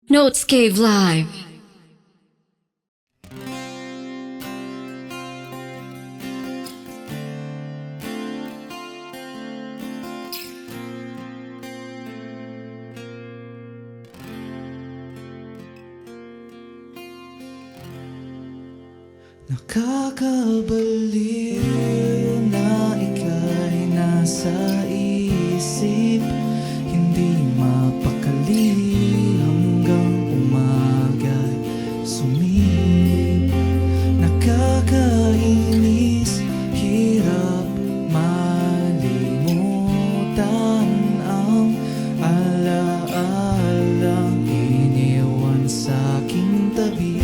Notes Cave Live. Nakakabaliw na ika'y nasa isip, hindi mapakali hanggang umaga'y sumilip. Nakakainis, hirap malimutan ang alaalang iniwan sa'king tabi.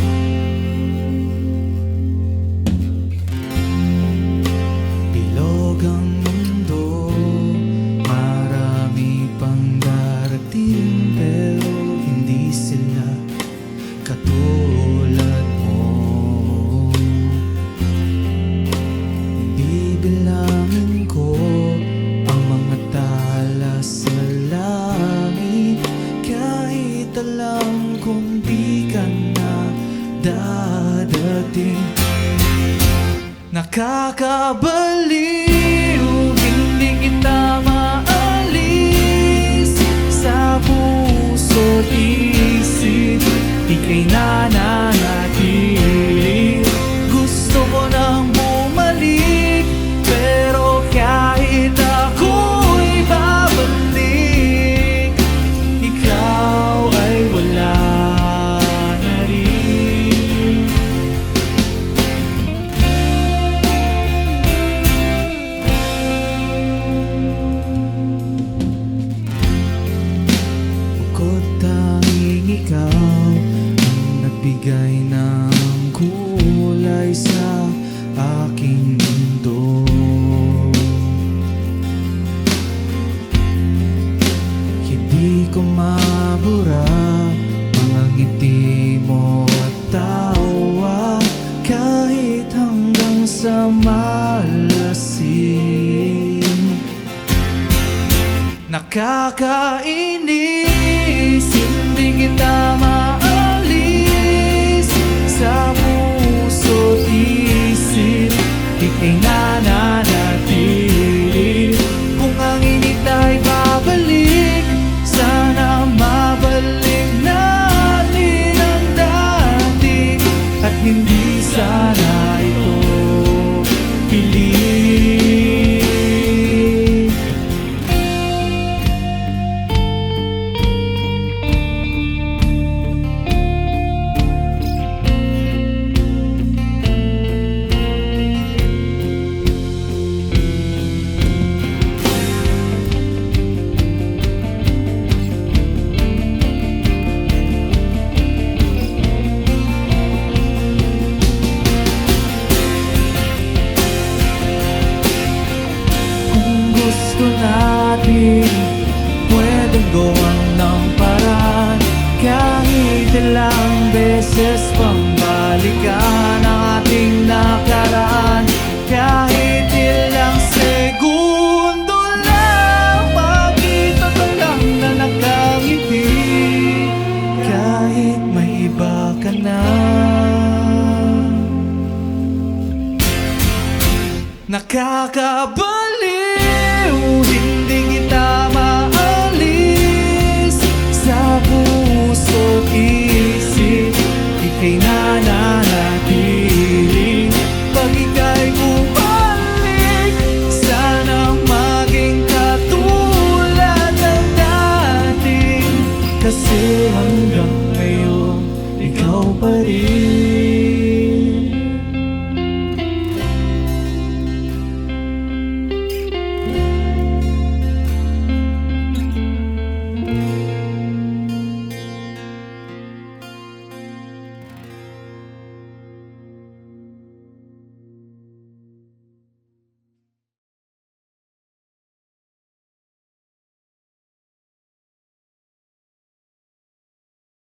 Ang mundo, marami pang darating, pero hindi sila katulad mo. Bibilangin ko ang mga tala sa langit, kahit alam kong di ka na dadating. Nakakabaliw, hindi kita maalis sa puso't isip, ika'y nananatili. Gusto ko nang bumalik, pero kahit ako'y babalik, ikaw ay wala na rin. Tanging ikaw ang nagbigay ng kulay sa aking mundo. Hindi ko mabura mga ngiti mo at tawa, kahit hanggang sa malasin. Nakakainis, hindi kita maalis sa puso't isip, ika'y nananatili. Kung ang init ay babalik, sana mabalik natin ang dati, at hindi sana ito pilit. Gusto natin pwedeng gawang ng paraan, kahit ilang beses pang balikan ang ating nakaraan, kahit ilang segundo lang makita ka lang na nakangiti, kahit may iba ka na. Nakakaba